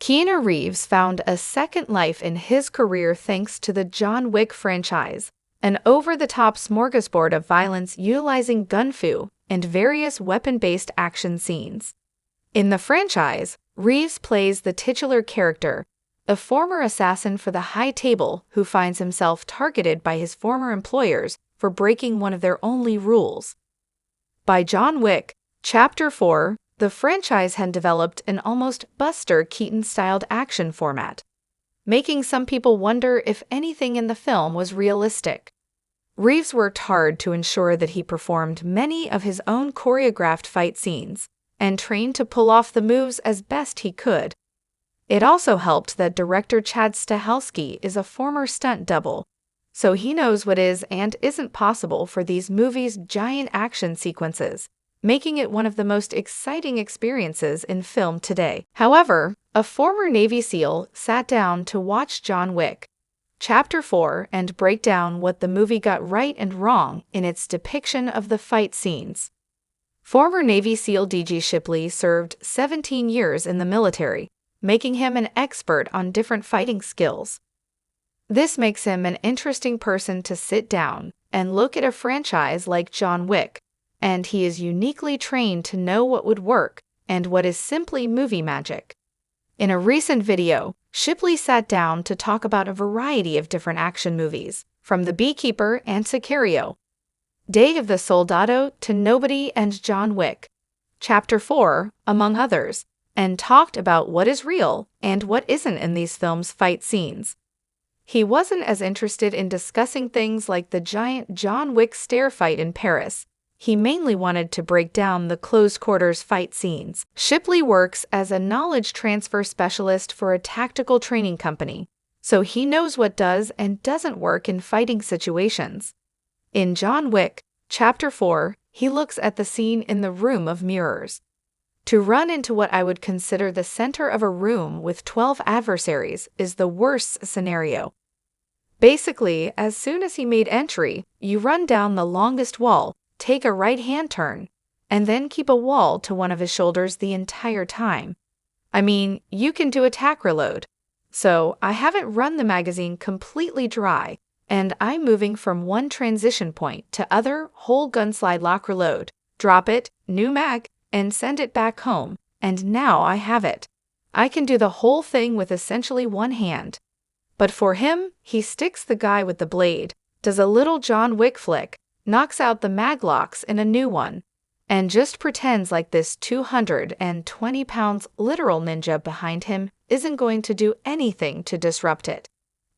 Keanu Reeves found a second life in his career thanks to the John Wick franchise, an over-the-top smorgasbord of violence utilizing gun fu and various weapon-based action scenes. In the franchise, Reeves plays the titular character, a former assassin for the High Table who finds himself targeted by his former employers for breaking one of their only rules. By John Wick, Chapter 4, the franchise had developed an almost Buster Keaton-styled action format, making some people wonder if anything in the film was realistic. Reeves worked hard to ensure that he performed many of his own choreographed fight scenes and trained to pull off the moves as best he could. It also helped that director Chad Stahelski is a former stunt double, so he knows what is and isn't possible for these movies' giant action sequences, making it one of the most exciting experiences in film today. However, a former Navy SEAL sat down to watch John Wick, Chapter 4 and break down what the movie got right and wrong in its depiction of the fight scenes. Former Navy SEAL D.G. Shipley served 17 years in the military, making him an expert on different fighting skills. This makes him an interesting person to sit down and look at a franchise like John Wick, and he is uniquely trained to know what would work and what is simply movie magic. In a recent video, Shipley sat down to talk about a variety of different action movies, from The Beekeeper and Sicario, Day of the Soldado to Nobody and John Wick, Chapter 4, among others, and talked about what is real and what isn't in these films' fight scenes. He wasn't as interested in discussing things like the giant John Wick stair fight in Paris. He mainly wanted to break down the close-quarters fight scenes. Shipley works as a knowledge transfer specialist for a tactical training company, so he knows what does and doesn't work in fighting situations. In John Wick, Chapter 4, he looks at the scene in the Room of Mirrors. To run into what I would consider the center of a room with 12 adversaries is the worst scenario. Basically, as soon as he made entry, you run down the longest wall, take a right-hand turn, and then keep a wall to one of his shoulders the entire time. I mean, you can do a tack reload. So, I haven't run the magazine completely dry, and I'm moving from one transition point to other whole gun slide lock reload, drop it, new mag, and send it back home, and now I have it. I can do the whole thing with essentially one hand. But for him, he sticks the guy with the blade, does a little John Wick flick, knocks out the mag locks in a new one, and just pretends like this 220 pounds literal ninja behind him isn't going to do anything to disrupt it.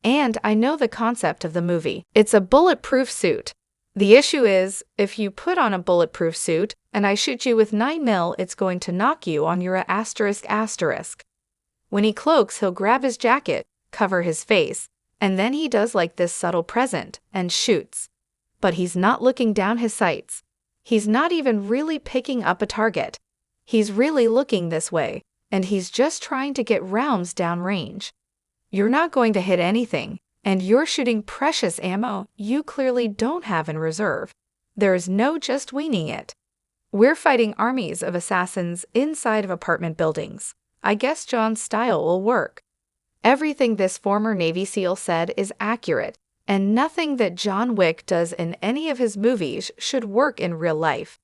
And I know the concept of the movie. It's a bulletproof suit. The issue is, if you put on a bulletproof suit and I shoot you with 9mm, it's going to knock you on your asterisk. When he cloaks, he'll grab his jacket, cover his face, and then he does like this subtle present and shoots. But he's not looking down his sights. He's not even really picking up a target. He's really looking this way, and he's just trying to get rounds downrange. You're not going to hit anything, and you're shooting precious ammo you clearly don't have in reserve. There's no just winging it. We're fighting armies of assassins inside of apartment buildings. I guess John's style will work. Everything this former Navy SEAL said is accurate, and nothing that John Wick does in any of his movies should work in real life.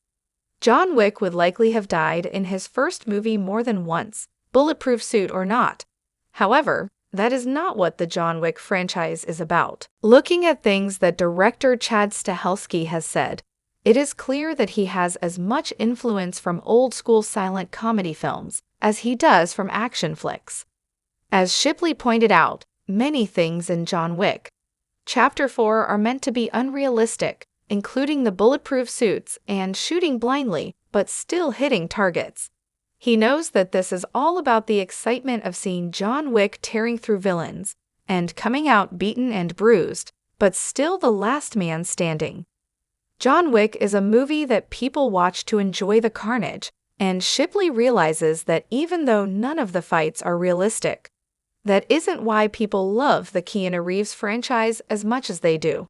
John Wick would likely have died in his first movie more than once, bulletproof suit or not. However, that is not what the John Wick franchise is about. Looking at things that director Chad Stahelski has said, it is clear that he has as much influence from old-school silent comedy films as he does from action flicks. As Shipley pointed out, many things in John Wick, Chapter 4 are meant to be unrealistic, including the bulletproof suits and shooting blindly, but still hitting targets. He knows that this is all about the excitement of seeing John Wick tearing through villains and coming out beaten and bruised, but still the last man standing. John Wick is a movie that people watch to enjoy the carnage, and Shipley realizes that even though none of the fights are realistic, that isn't why people love the Keanu Reeves franchise as much as they do.